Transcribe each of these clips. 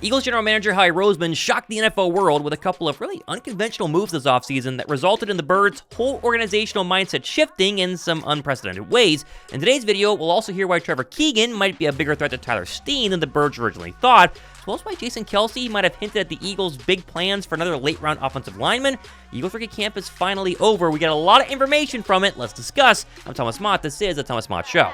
Eagles general manager Howie Roseman shocked the NFL world with a couple of really unconventional moves this offseason that resulted in the Birds' whole organizational mindset shifting in some unprecedented ways. In today's video, we'll also hear why Trevor Keegan might be a bigger threat to Tyler Steen than the Birds originally thought, as well as why Jason Kelce might have hinted at the Eagles' big plans for another late-round offensive lineman. Eagles Rookie Camp is finally over. We got a lot of information from it. Let's discuss. I'm Thomas Mott. This is the Thomas Mott Show.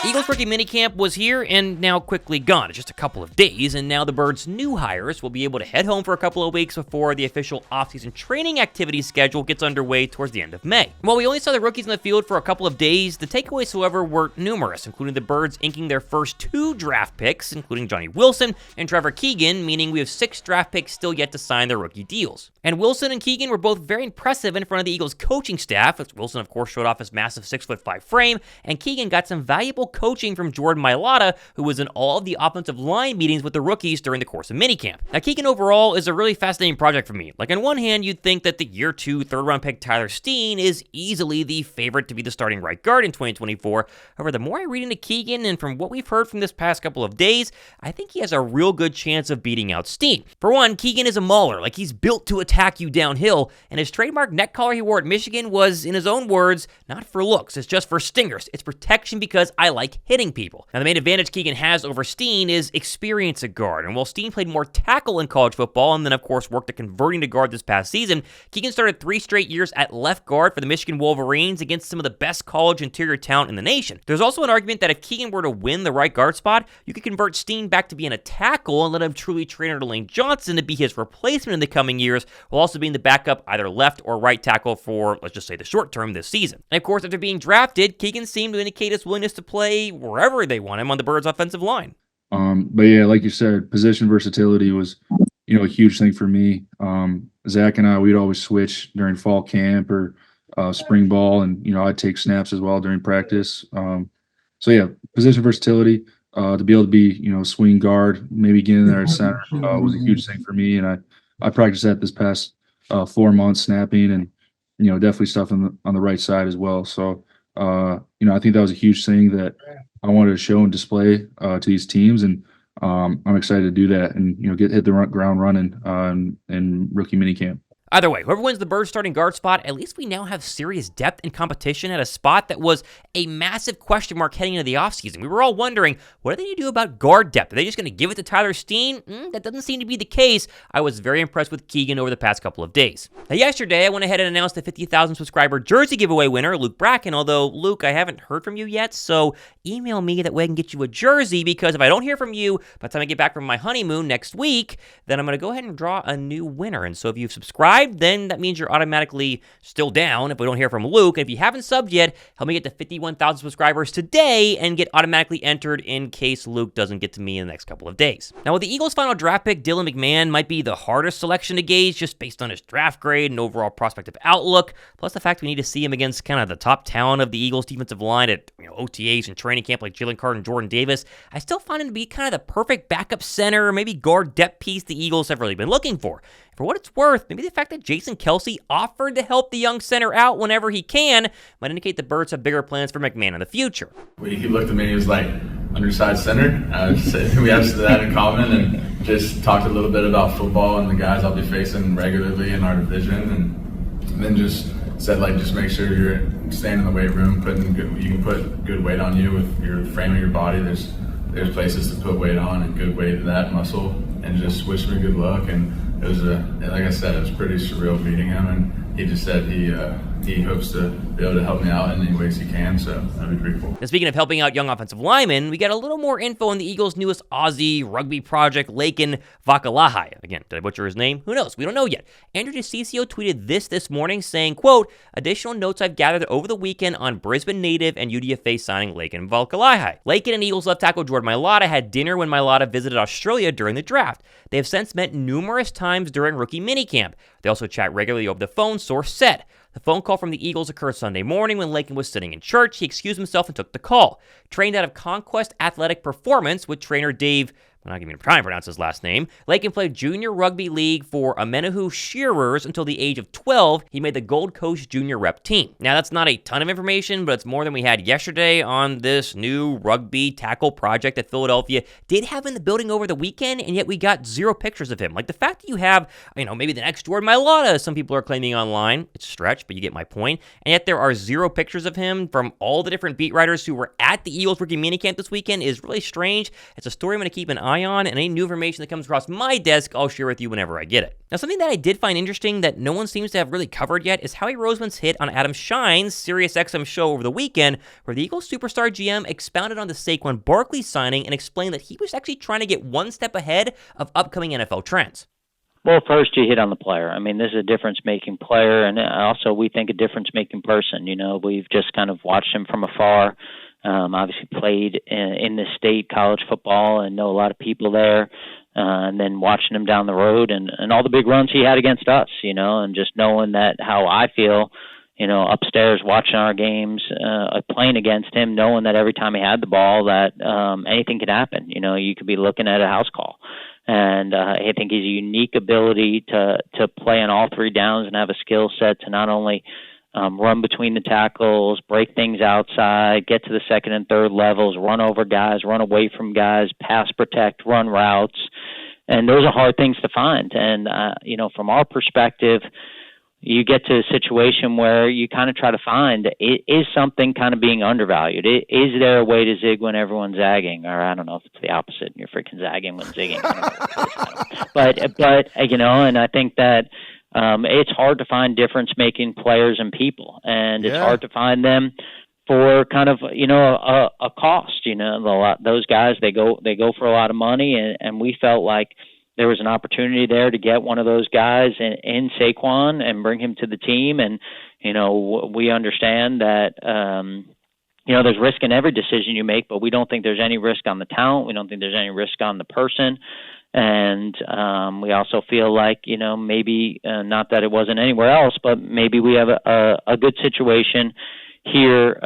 Eagles Rookie Minicamp was here and now quickly gone. It's just a couple of days, and now the Birds' new hires will be able to head home for a couple of weeks before the official offseason training activity schedule gets underway towards the end of May. While we only saw the rookies in the field for a couple of days, the takeaways, however, were numerous, including the Birds inking their first 2 draft picks, including Johnny Wilson and Trevor Keegan, meaning we have 6 draft picks still yet to sign their rookie deals. And Wilson and Keegan were both very impressive in front of the Eagles coaching staff, as Wilson, of course, showed off his massive 6'5" frame, and Keegan got some valuable coaching from Jordan Mailata, who was in all of the offensive line meetings with the rookies during the course of minicamp. Now, Keegan overall is a really fascinating project for me. Like, on one hand, you'd think that the year 2 third-round pick Tyler Steen is easily the favorite to be the starting right guard in 2024. However, the more I read into Keegan, and from what we've heard from this past couple of days, I think he has a real good chance of beating out Steen. For one, Keegan is a mauler. Like, he's built to attack you downhill, and his trademark neck collar he wore at Michigan was, in his own words, not for looks, it's just for stingers. It's protection because I like hitting people. Now, the main advantage Keegan has over Steen is experience at guard, and while Steen played more tackle in college football and then, of course, worked at converting to guard this past season, Keegan started 3 straight years at left guard for the Michigan Wolverines against some of the best college interior talent in the nation. There's also an argument that if Keegan were to win the right guard spot, you could convert Steen back to being a tackle and let him truly train under Lane Johnson to be his replacement in the coming years, while also being the backup either left or right tackle for, let's just say, the short term this season. And of course, after being drafted, Keegan seemed to indicate his willingness to play wherever they want him on the Birds' offensive line. But yeah, like you said, position versatility was, a huge thing for me. Zach and I, we'd always switch during fall camp or spring ball, and I'd take snaps as well during practice. So yeah, position versatility, to be able to be swing guard, maybe get in there at center was a huge thing for me, and I practiced that this past 4 months snapping, and definitely stuff on the right side as well. So I think that was a huge thing that I wanted to show and display to these teams, and I'm excited to do that and hit the ground running in rookie minicamp. Either way, whoever wins the Birds starting guard spot, at least we now have serious depth and competition at a spot that was a massive question mark heading into the offseason. We were all wondering, what are they going to do about guard depth? Are they just going to give it to Tyler Steen? That doesn't seem to be the case. I was very impressed with Keegan over the past couple of days. Now, yesterday, I went ahead and announced the 50,000 subscriber jersey giveaway winner, Luke Bracken, although, Luke, I haven't heard from you yet, so email me, that way I can get you a jersey, because if I don't hear from you by the time I get back from my honeymoon next week, then I'm going to go ahead and draw a new winner. And so if you've subscribed, then that means you're automatically still down if we don't hear from Luke. And if you haven't subbed yet, help me get to 51,000 subscribers today and get automatically entered in case Luke doesn't get to me in the next couple of days. Now, with the Eagles' final draft pick, Dylan McMahon might be the hardest selection to gauge just based on his draft grade and overall prospective outlook, plus the fact we need to see him against kind of the top talent of the Eagles' defensive line at OTAs and training camp like Jalen Carter and Jordan Davis. I still find him to be kind of the perfect backup center, or maybe guard depth piece the Eagles have really been looking for. For what it's worth, maybe the fact that Jason Kelce offered to help the young center out whenever he can might indicate the Birds have bigger plans for McMahon in the future. He looked at me and he was like, undersized center. We have that in common, and just talked a little bit about football and the guys I'll be facing regularly in our division, and then just said, just make sure you're staying in the weight room, you can put good weight on you with your frame of your body. There's places to put weight on and good weight to that muscle, and just wish me good luck. And it was like I said, it was pretty surreal meeting him, and he just said he hopes to be able to help me out in any ways he can, so that'd be pretty cool. Now, speaking of helping out young offensive linemen, we got a little more info on the Eagles' newest Aussie rugby project, Laken Vakalahai. Again, did I butcher his name? Who knows? We don't know yet. Andrew DeCiccio tweeted this morning saying, quote, additional notes I've gathered over the weekend on Brisbane native and UDFA signing Laken Vakalahai. Laken and Eagles left tackle Jordan Mailata had dinner when Mailata visited Australia during the draft. They have since met numerous times during rookie minicamp. They also chat regularly over the phone, source said. The phone call from the Eagles occurred Sunday morning when Laken was sitting in church. He excused himself and took the call. Trained out of Conquest Athletic Performance with trainer Dave I'm not even trying to pronounce his last name. Lakin played junior rugby league for Amenahu Shearers until the age of 12. He made the Gold Coast junior rep team. Now, that's not a ton of information, but it's more than we had yesterday on this new rugby tackle project that Philadelphia did have in the building over the weekend, and yet we got zero pictures of him. Like the fact that you have, maybe the next Jordan Mailata, as some people are claiming online. It's a stretch, but you get my point. And yet there are zero pictures of him from all the different beat writers who were at the Eagles Rookie Minicamp this weekend is really strange. It's a story I'm going to keep an eye on, and any new information that comes across my desk, I'll share with you whenever I get it. Now, something that I did find interesting that no one seems to have really covered yet is Howie Roseman's hit on Adam Shine's SiriusXM show over the weekend, where the Eagles superstar GM expounded on the Saquon Barkley signing and explained that he was actually trying to get one step ahead of upcoming NFL trends. Well, first you hit on the player. I mean, this is a difference-making player, and also we think a difference-making person. We've just kind of watched him from afar. Obviously played in this state college football and know a lot of people there. And then watching him down the road and all the big runs he had against us, and just knowing that how I feel, upstairs watching our games, playing against him, knowing that every time he had the ball that anything could happen. You could be looking at a house call. And I think he's a unique ability to play on all three downs and have a skill set to not only run between the tackles, break things outside, get to the second and third levels, run over guys, run away from guys, pass protect, run routes. And those are hard things to find. And, from our perspective, you get to a situation where you kind of try to find, is something kind of being undervalued? Is there a way to zig when everyone's zagging? Or I don't know if it's the opposite and you're freaking zagging when zigging. But and I think that it's hard to find difference-making players and people, and it's hard to find them for kind of a cost. Those guys they go for a lot of money, and we felt like there was an opportunity there to get one of those guys in Saquon and bring him to the team. And we understand that there's risk in every decision you make, but we don't think there's any risk on the talent. We don't think there's any risk on the person. And we also feel like, maybe not that it wasn't anywhere else, but maybe we have a good situation here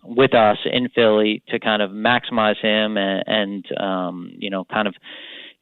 with us in Philly to kind of maximize him and kind of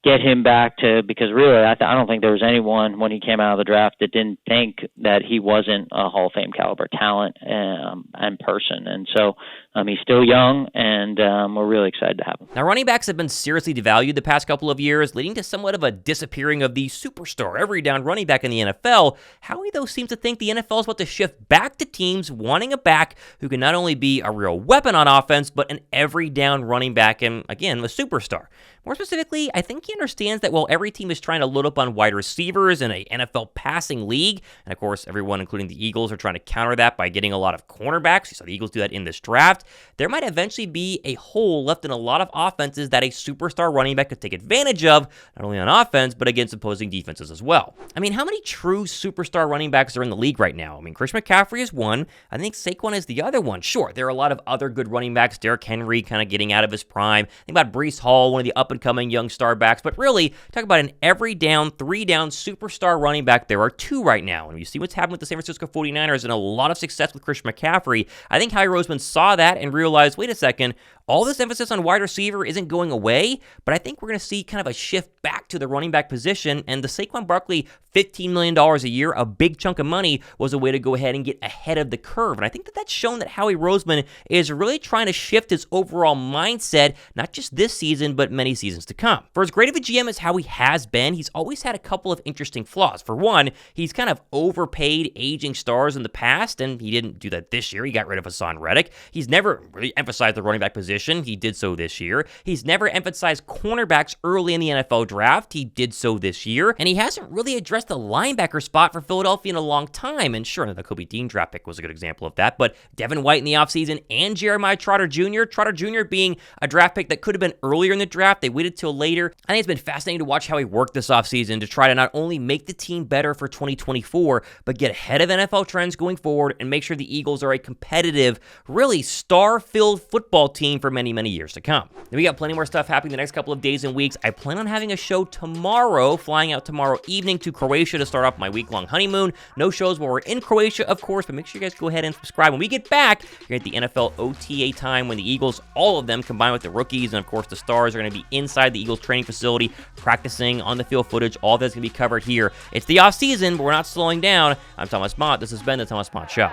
get him back to, because really I don't think there was anyone when he came out of the draft that didn't think that he wasn't a Hall of Fame caliber talent and person. And so he's still young, and we're really excited to have him. Now, running backs have been seriously devalued the past couple of years, leading to somewhat of a disappearing of the superstar every down running back in the NFL. Howie, though, seems to think the NFL is about to shift back to teams wanting a back who can not only be a real weapon on offense, but an every down running back and, again, a superstar. More specifically, I think he understands that while every team is trying to load up on wide receivers in an NFL passing league, and of course everyone, including the Eagles, are trying to counter that by getting a lot of cornerbacks. You saw the Eagles do that in this draft. There might eventually be a hole left in a lot of offenses that a superstar running back could take advantage of, not only on offense, but against opposing defenses as well. I mean, how many true superstar running backs are in the league right now? I mean, Christian McCaffrey is one. I think Saquon is the other one. Sure, there are a lot of other good running backs. Derrick Henry kind of getting out of his prime. Think about Breece Hall, one of the up-and-coming young star backs. But really, talk about an every down, three down superstar running back. There are two right now. And you see what's happened with the San Francisco 49ers and a lot of success with Christian McCaffrey. I think Howie Roseman saw that and realized, wait a second, all this emphasis on wide receiver isn't going away, but I think we're going to see kind of a shift back to the running back position, and the Saquon Barkley $15 million a year, a big chunk of money, was a way to go ahead and get ahead of the curve. And I think that that's shown that Howie Roseman is really trying to shift his overall mindset, not just this season, but many seasons to come. For as great of a GM as Howie has been, he's always had a couple of interesting flaws. For one, he's kind of overpaid aging stars in the past, and he didn't do that this year. He got rid of Hassan Reddick. He's never really emphasized the running back position. He did so this year. He's never emphasized cornerbacks early in the NFL draft. He did so this year. And he hasn't really addressed the linebacker spot for Philadelphia in a long time. And sure, the Kobe Dean draft pick was a good example of that. But Devin White in the offseason and Jeremiah Trotter Jr. being a draft pick that could have been earlier in the draft. They waited till later. I think it's been fascinating to watch how he worked this offseason to try to not only make the team better for 2024, but get ahead of NFL trends going forward and make sure the Eagles are a competitive, really star-filled football team for many, many years to come. Then we got plenty more stuff happening the next couple of days and weeks. I plan on having a show tomorrow, flying out tomorrow evening to Croatia to start off my week-long honeymoon. No shows while we're in Croatia, of course, but make sure you guys go ahead and subscribe. When we get back, you're at the NFL OTA time when the Eagles, all of them combined with the rookies and, of course, the stars, are going to be inside the Eagles training facility, practicing on the field footage. All that's going to be covered here. It's the off-season, but we're not slowing down. I'm Thomas Mott. This has been the Thomas Mott Show.